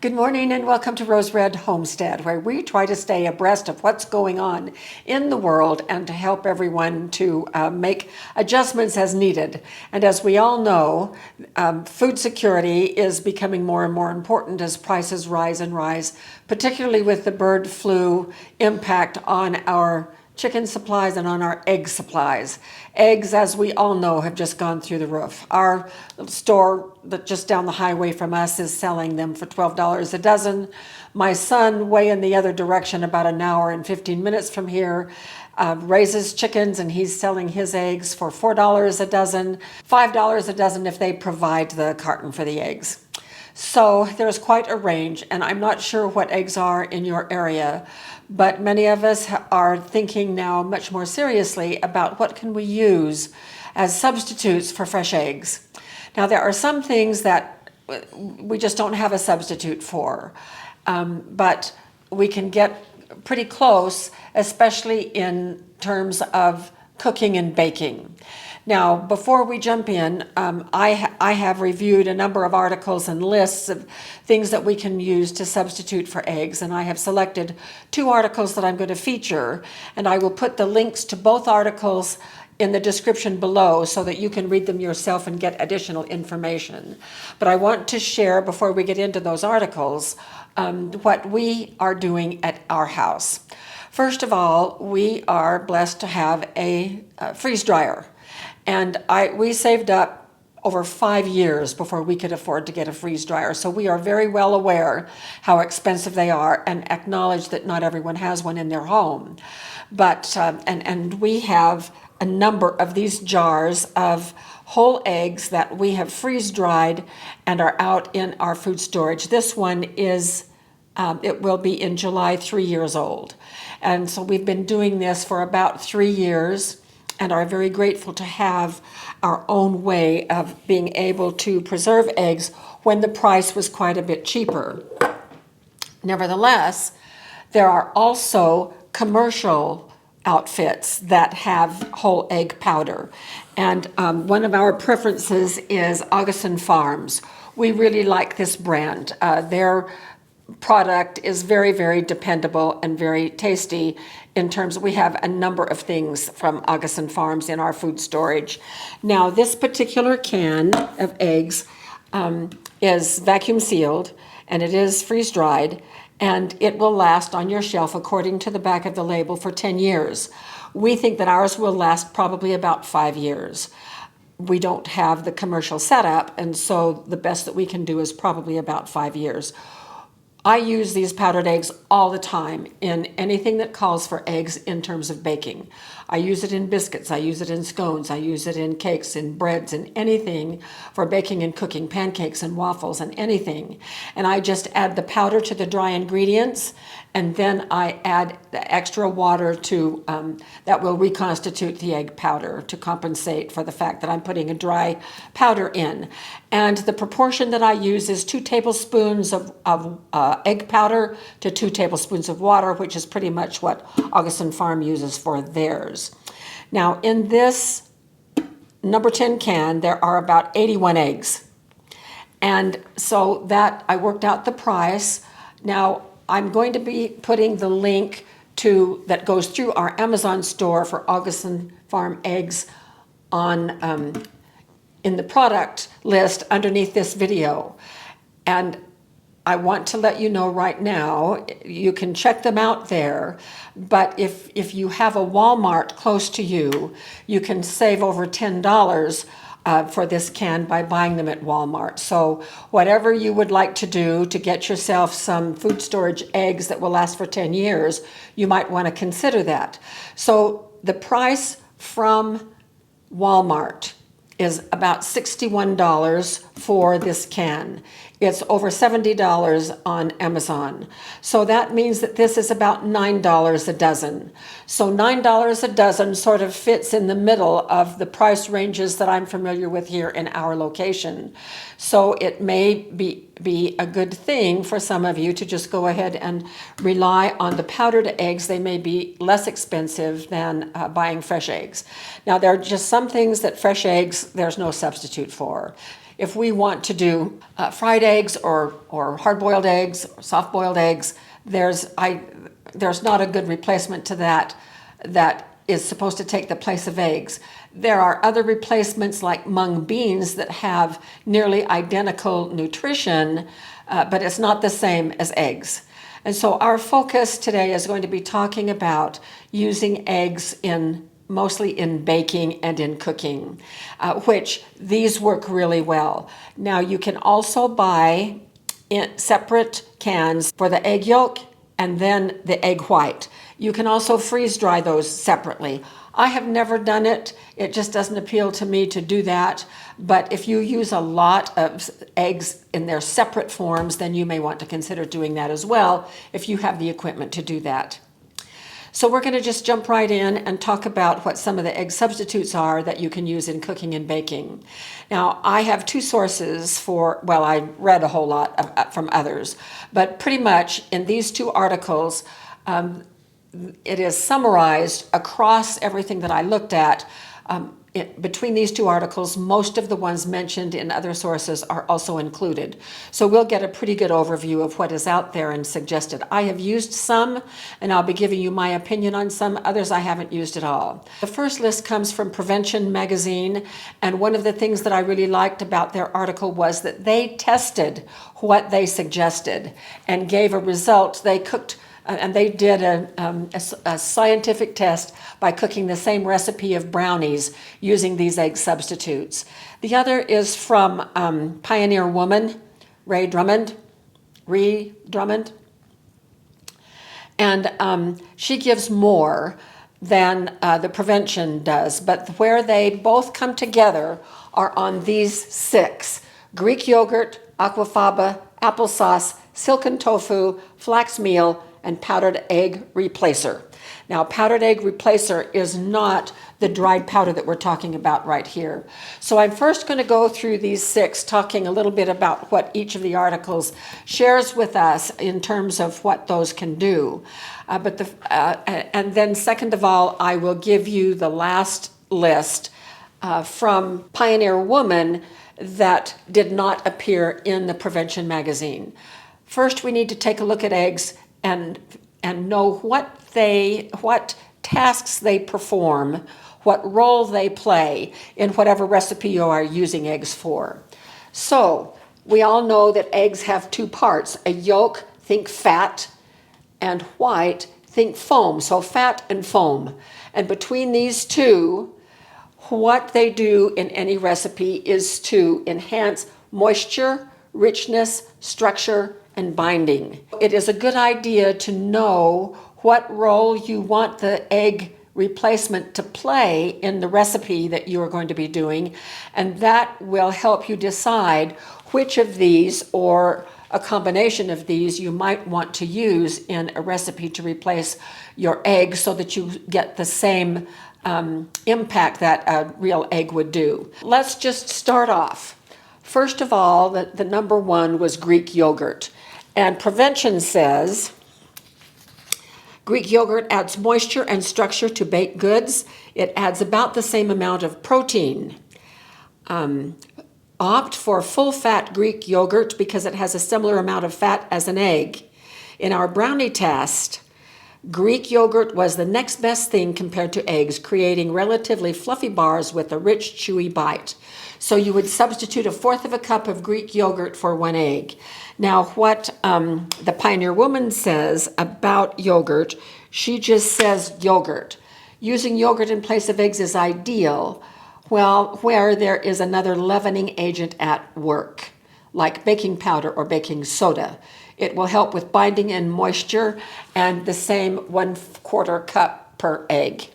Good morning and welcome to Rose Red Homestead, where we try to stay abreast of what's going on in the world and to help everyone to make adjustments as needed. And as we all know, food security is becoming more and more important as prices rise and rise, particularly with the bird flu impact on our chicken supplies and on our egg supplies. Eggs, as we all know, have just gone through the roof. Our store that just down the highway from us is selling them for $12 a dozen. My son, way in the other direction, about an hour and 15 minutes from here, raises chickens, and he's selling his eggs for $4 a dozen, $5 a dozen if they provide the carton for the eggs. So there's quite a range, and I'm not sure what eggs are in your area, but many of us are thinking now much more seriously about what can we use as substitutes for fresh eggs. Now, there are some things that we just don't have a substitute for, but we can get pretty close, especially in terms of cooking and baking. Now, before we jump in, I have reviewed a number of articles and lists of things that we can use to substitute for eggs, and I have selected 2 articles that I'm going to feature, and I will put the links to both articles in the description below so that you can read them yourself and get additional information. But I want to share, before we get into those articles, what we are doing at our house. First of all, we are blessed to have a freeze dryer. And we saved up over 5 years before we could afford to get a freeze dryer. So we are very well aware how expensive they are and acknowledge that not everyone has one in their home. But, and we have a number of these jars of whole eggs that we have freeze dried and are out in our food storage. This one is, it will be in July 3 years old. And so we've been doing this for about 3 years, and are very grateful to have our own way of being able to preserve eggs when the price was quite a bit cheaper. Nevertheless, there are also commercial outfits that have whole egg powder. And one of our preferences is Augustin Farms. We really like this brand. Their product is very, very dependable and very tasty in terms of, we have a number of things from Augustin Farms in our food storage. Now, this particular can of eggs is vacuum sealed, and it is freeze dried, and it will last on your shelf according to the back of the label for 10 years. We think that ours will last probably about 5 years. We don't have the commercial setup, and so the best that we can do is probably about 5 years. I use these powdered eggs all the time in anything that calls for eggs in terms of baking. I use it in biscuits, I use it in scones, I use it in cakes, in breads, and anything for baking and cooking, pancakes and waffles and anything. And I just add the powder to the dry ingredients, and then I add the extra water to that will reconstitute the egg powder to compensate for the fact that I'm putting a dry powder in. And the proportion that I use is 2 tablespoons of egg powder to 2 tablespoons of water, which is pretty much what Augustin Farm uses for theirs. Now, in this number 10 can, there are about 81 eggs. And so that, I worked out the price. Now, I'm going to be putting the link to that goes through our Amazon store for Augustin Farm eggs on in the product list underneath this video. And I want to let you know right now, you can check them out there, but if you have a Walmart close to you, you can save over $10 for this can by buying them at Walmart. So whatever you would like to do to get yourself some food storage eggs that will last for 10 years, you might want to consider that. So the price from Walmart is about $61 for this can. It's over $70 on Amazon. So that means that this is about $9 a dozen. So $9 a dozen sort of fits in the middle of the price ranges that I'm familiar with here in our location. So it may be a good thing for some of you to just go ahead and rely on the powdered eggs. They may be less expensive than buying fresh eggs. Now, there are just some things that fresh eggs, there's no substitute for. if we want to do fried eggs or hard-boiled eggs, or soft-boiled eggs, there's not a good replacement to that is supposed to take the place of eggs. There are other replacements like mung beans that have nearly identical nutrition, but it's not the same as eggs. And so our focus today is going to be talking about using eggs mostly in baking and in cooking, which these work really well. Now you can also buy separate cans for the egg yolk and then the egg white. You can also freeze dry those separately. I have never done it. It just doesn't appeal to me to do that. But if you use a lot of eggs in their separate forms, then you may want to consider doing that as well if you have the equipment to do that. So we're going to just jump right in and talk about what some of the egg substitutes are that you can use in cooking and baking. Now, I have two sources I read a whole lot from others, but pretty much in these two articles, it is summarized across everything that I looked at. Between these two articles, most of the ones mentioned in other sources are also included. So we'll get a pretty good overview of what is out there and suggested. I have used some, and I'll be giving you my opinion on some. Others I haven't used at all. The first list comes from Prevention Magazine, and one of the things that I really liked about their article was that they tested what they suggested and gave a result. They cooked and they did a scientific test by cooking the same recipe of brownies using these egg substitutes. The other is from Pioneer Woman, Ree Drummond. And she gives more than the Prevention does, but where they both come together are on these 6: Greek yogurt, aquafaba, applesauce, silken tofu, flax meal, and powdered egg replacer. Now, powdered egg replacer is not the dried powder that we're talking about right here. So I'm first going to go through these 6, talking a little bit about what each of the articles shares with us in terms of what those can do. And then second of all, I will give you the last list from Pioneer Woman that did not appear in the Prevention magazine. First, we need to take a look at eggs and know what tasks they perform, what role they play in whatever recipe you are using eggs for. So we all know that eggs have 2 parts: a yolk, think fat, and white, think foam. So fat and foam. And between these two, what they do in any recipe is to enhance moisture, richness, structure, and binding. It is a good idea to know what role you want the egg replacement to play in the recipe that you are going to be doing, and that will help you decide which of these or a combination of these you might want to use in a recipe to replace your egg so that you get the same impact that a real egg would do. Let's just start off. First of all, the number 1 was Greek yogurt. And Prevention says, Greek yogurt adds moisture and structure to baked goods. It adds about the same amount of protein. Opt for full-fat Greek yogurt because it has a similar amount of fat as an egg. In our brownie test, Greek yogurt was the next best thing compared to eggs, creating relatively fluffy bars with a rich, chewy bite. So you would substitute 1/4 cup of Greek yogurt for 1 egg. Now, what the Pioneer Woman says about yogurt, she just says yogurt. Using yogurt in place of eggs is ideal, where there is another leavening agent at work, like baking powder or baking soda. It will help with binding and moisture, and the same 1/4 cup per egg.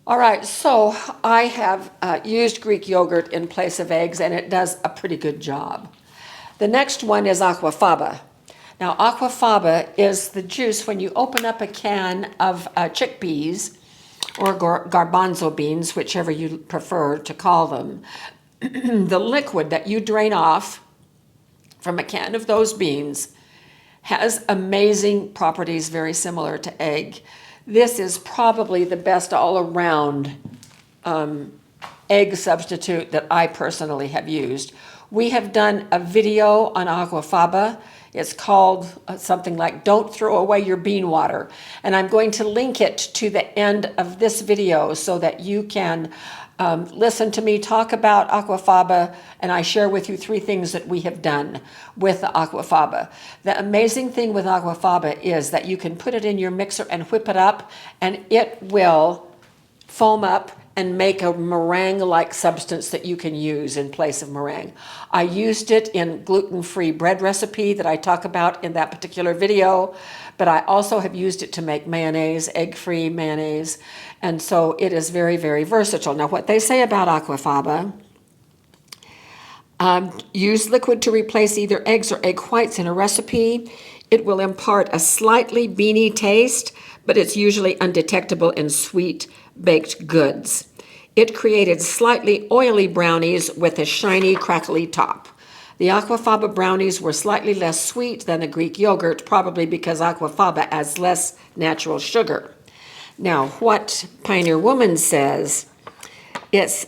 All right, so I have used Greek yogurt in place of eggs, and it does a pretty good job. The next one is aquafaba. Now, aquafaba is the juice when you open up a can of chickpeas or garbanzo beans, whichever you prefer to call them. The liquid that you drain off from a can of those beans has amazing properties very similar to egg. This is probably the best all-around egg substitute that I personally have used. We have done a video on aquafaba. It's called something like "Don't Throw Away Your Bean Water." And I'm going to link it to the end of this video so that you can listen to me talk about aquafaba, and I share with you 3 things that we have done with the aquafaba. The amazing thing with aquafaba is that you can put it in your mixer and whip it up, and it will foam up and make a meringue-like substance that you can use in place of meringue. I used it in gluten-free bread recipe that I talk about in that particular video, but I also have used it to make mayonnaise, egg-free mayonnaise, and so it is very, very versatile. Now, what they say about aquafaba, use liquid to replace either eggs or egg whites in a recipe. It will impart a slightly beany taste, but it's usually undetectable in sweet baked goods. It created slightly oily brownies with a shiny, crackly top. The aquafaba brownies were slightly less sweet than the Greek yogurt, probably because aquafaba has less natural sugar. Now, what Pioneer Woman says, it's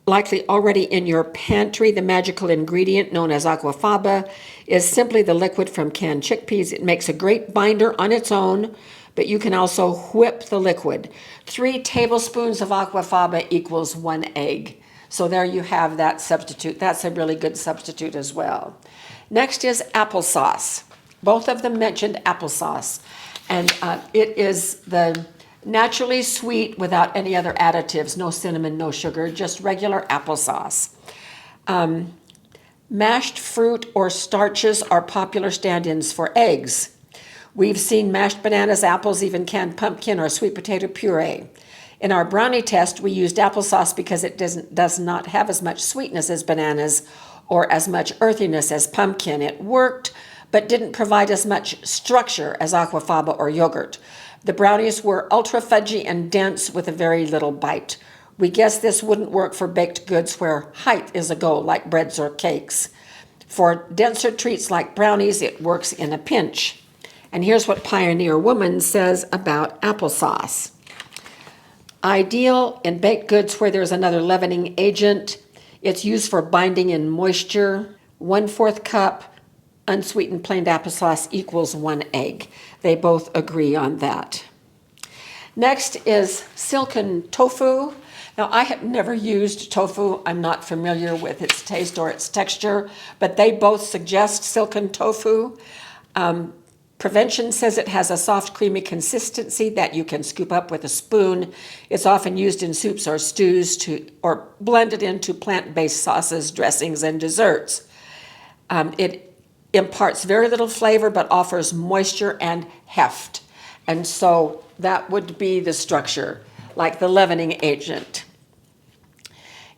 likely already in your pantry. The magical ingredient known as aquafaba is simply the liquid from canned chickpeas. It makes a great binder on its own, but you can also whip the liquid. 3 tablespoons of aquafaba equals 1 egg. So there you have that substitute. That's a really good substitute as well. Next is applesauce. Both of them mentioned applesauce. And it is the naturally sweet without any other additives, no cinnamon, no sugar, just regular applesauce. Mashed fruit or starches are popular stand-ins for eggs. We've seen mashed bananas, apples, even canned pumpkin or sweet potato puree. In our brownie test, we used applesauce because it does not have as much sweetness as bananas or as much earthiness as pumpkin. It worked, but didn't provide as much structure as aquafaba or yogurt. The brownies were ultra fudgy and dense with a very little bite. We guess this wouldn't work for baked goods where height is a goal, like breads or cakes. For denser treats like brownies, it works in a pinch. And here's what Pioneer Woman says about applesauce. Ideal in baked goods where there's another leavening agent. It's used for binding in moisture. 1/4 cup unsweetened plain applesauce equals 1 egg. They both agree on that. Next is silken tofu. Now, I have never used tofu. I'm not familiar with its taste or its texture, but they both suggest silken tofu. Prevention says it has a soft, creamy consistency that you can scoop up with a spoon. It's often used in soups or stews or blended into plant-based sauces, dressings, and desserts. It imparts very little flavor but offers moisture and heft. And so that would be the structure, like the leavening agent.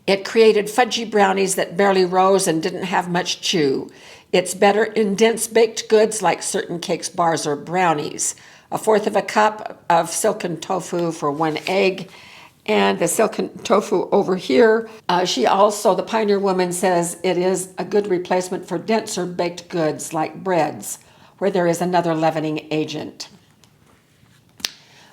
It created fudgy brownies that barely rose and didn't have much chew. It's better in dense baked goods like certain cakes, bars, or brownies. 1/4 cup of silken tofu for 1 egg. And the silken tofu over here, the Pioneer Woman says it is a good replacement for denser baked goods like breads, where there is another leavening agent.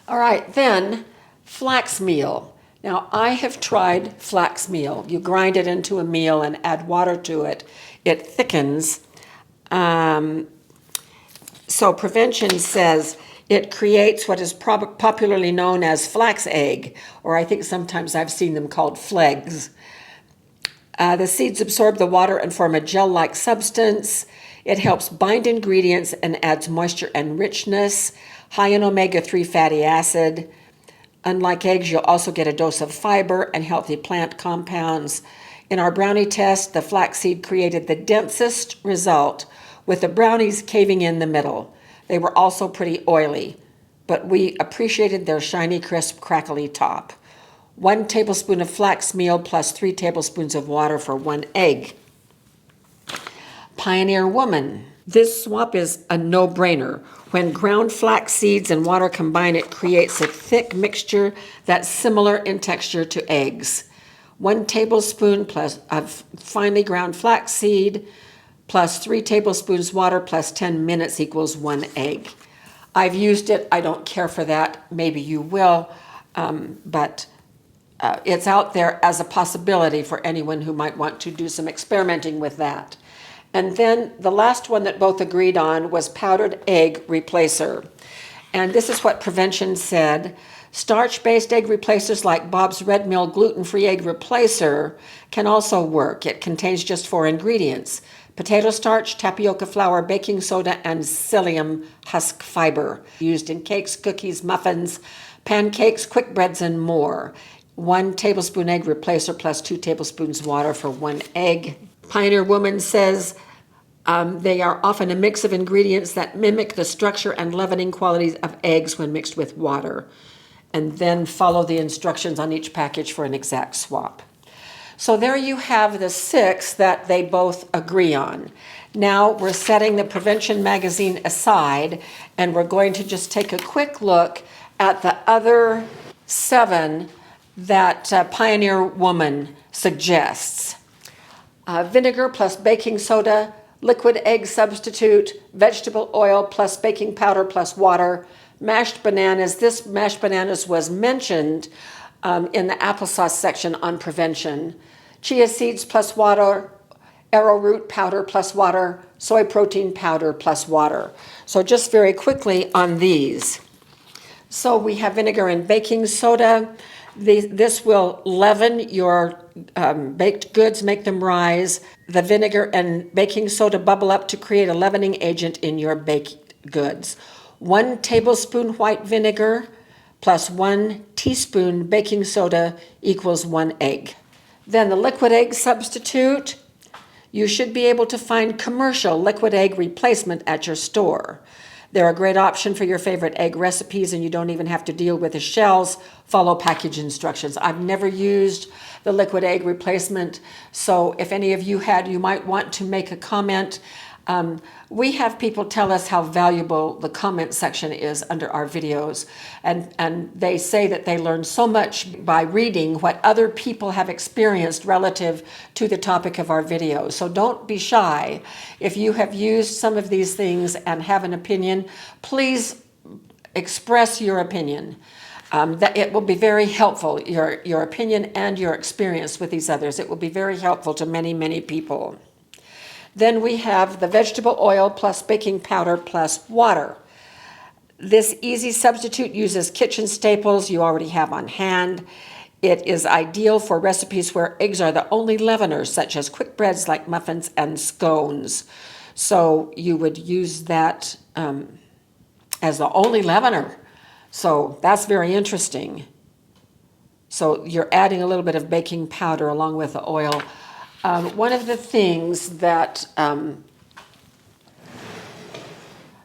All right, then flax meal. Now, I have tried flax meal. You grind it into a meal and add water to it. It thickens. So prevention says it creates what is popularly known as flax egg, or I think sometimes I've seen them called flegs. The seeds absorb the water and form a gel-like substance. It helps bind ingredients and adds moisture and richness, high in omega-3 fatty acid. Unlike eggs, you'll also get a dose of fiber and healthy plant compounds. In our brownie test, the flaxseed created the densest result, with the brownies caving in the middle. They were also pretty oily, but we appreciated their shiny, crisp, crackly top. 1 tablespoon of flax meal plus 3 tablespoons of water for 1 egg. Pioneer Woman. This swap is a no-brainer. When ground flax seeds and water combine, it creates a thick mixture that's similar in texture to eggs. 1 tablespoon plus of finely ground flax seed plus 3 tablespoons water plus 10 minutes equals 1 egg. I've used it. I don't care for that. Maybe you will, but it's out there as a possibility for anyone who might want to do some experimenting with that. And then the last one that both agreed on was powdered egg replacer. And this is what prevention said. Starch-based egg replacers like Bob's Red Mill gluten-free egg replacer can also work. It contains just 4 ingredients: potato starch, tapioca flour, baking soda, and psyllium husk fiber. Used in cakes, cookies, muffins, pancakes, quick breads, and more. 1 tablespoon egg replacer plus 2 tablespoons water for 1 egg. Pioneer Woman says they are often a mix of ingredients that mimic the structure and leavening qualities of eggs when mixed with water. And then follow the instructions on each package for an exact swap. So there you have the 6 that they both agree on. Now we're setting the Prevention magazine aside, and we're going to just take a quick look at the other 7 that Pioneer Woman suggests. Vinegar plus baking soda, liquid egg substitute, vegetable oil plus baking powder plus water, mashed bananas. This mashed bananas was mentioned in the applesauce section on prevention. Chia seeds plus water, arrowroot powder plus water, soy protein powder plus water. So just very quickly on these. So we have vinegar and baking soda. This will leaven your baked goods, make them rise. The vinegar and baking soda bubble up to create a leavening agent in your baked goods. 1 tablespoon white vinegar plus 1 teaspoon baking soda equals 1 egg. Then the liquid egg substitute, you should be able to find commercial liquid egg replacement at your store. They're a great option for your favorite egg recipes, and you don't even have to deal with the shells. Follow package instructions. I've never used the liquid egg replacement, so if any of you had, you might want to make a comment. We have people tell us how valuable the comment section is under our videos, and they say that they learn so much by reading what other people have experienced relative to the topic of our videos. So don't be shy. If you have used some of these things and have an opinion, please express your opinion. That it will be very helpful, your opinion and your experience with these others. It will be very helpful to many, many people. Then we have the vegetable oil plus baking powder plus water. This easy substitute uses kitchen staples you already have on hand. It is ideal for recipes where eggs are the only leaveners, such as quick breads like muffins and scones. So you would use that as the only leavener. So that's very interesting. So you're adding a little bit of baking powder along with the oil. One of the things that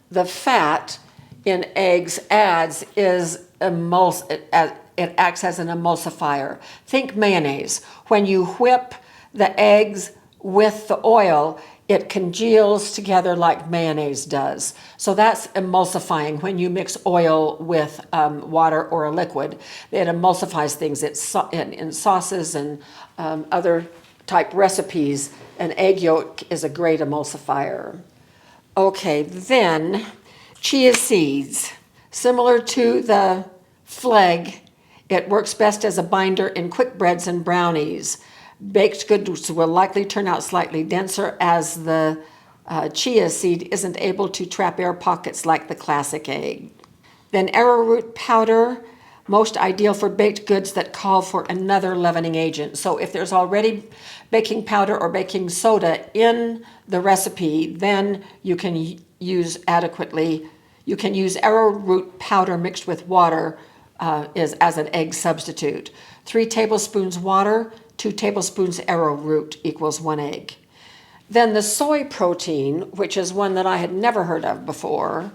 the fat in eggs adds is it acts as an emulsifier. Think mayonnaise. When you whip the eggs with the oil, it congeals together like mayonnaise does. So that's emulsifying. When you mix oil with water or a liquid, it emulsifies things. It's in sauces and other type recipes. An egg yolk is a great emulsifier. Okay, then chia seeds. Similar to the flag, it works best as a binder in quick breads and brownies. Baked goods will likely turn out slightly denser as the chia seed isn't able to trap air pockets like the classic egg. Then arrowroot powder, most ideal for baked goods that call for another leavening agent. So if there's already baking powder or baking soda in the recipe, then you can use adequately. You can use arrowroot powder mixed with water as an egg substitute. 3 tablespoons water, 2 tablespoons arrowroot equals 1 egg. Then the soy protein, which is one that I had never heard of before,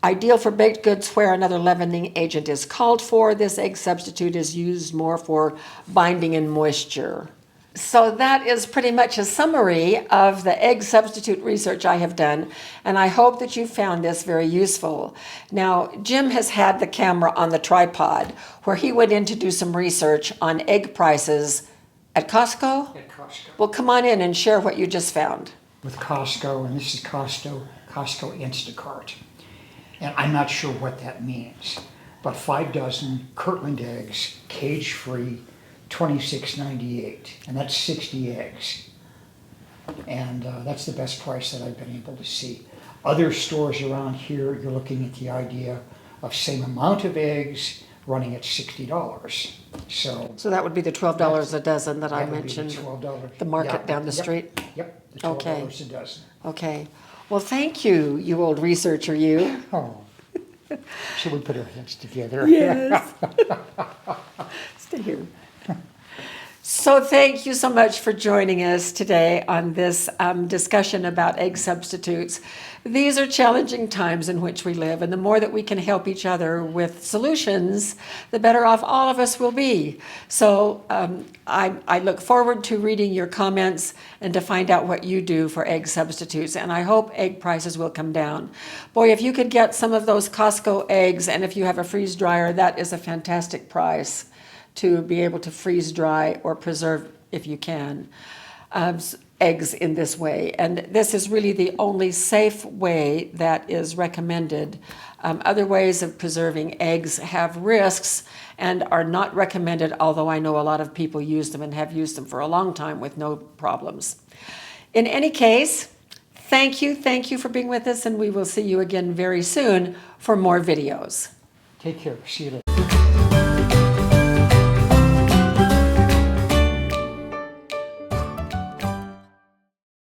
ideal for baked goods where another leavening agent is called for. This egg substitute is used more for binding and moisture. So that is pretty much a summary of the egg substitute research I have done, and I hope that you found this very useful. Now, Jim has had the camera on the tripod where he went in to do some research on egg prices at Costco? At Costco. Well, come on in and share what you just found. With Costco, and this is Costco Instacart. And I'm not sure what that means, but 5 dozen Kirtland eggs, cage-free, $26.98, and that's 60 eggs. And that's the best price that I've been able to see. Other stores around here, you're looking at the idea of same amount of eggs running at $60. So that would be the $12 a dozen that I That would be the mentioned, $12. the market Yeah, down the yep, street? Yep, the Okay. $12 a dozen. Okay. Well, thank you, you old researcher, you. Oh, should we put our heads together? Yes. Stay here. So thank you so much for joining us today on this discussion about egg substitutes. These are challenging times in which we live, and the more that we can help each other with solutions, the better off all of us will be. So I look forward to reading your comments and to find out what you do for egg substitutes, and I hope egg prices will come down. Boy, if you could get some of those Costco eggs, and if you have a freeze dryer, that is a fantastic price to be able to freeze dry or preserve, if you can, eggs in this way. And this is really the only safe way that is recommended. Other ways of preserving eggs have risks and are not recommended, although I know a lot of people use them and have used them for a long time with no problems. In any case, thank you for being with us, and we will see you again very soon for more videos. Take care. See you later.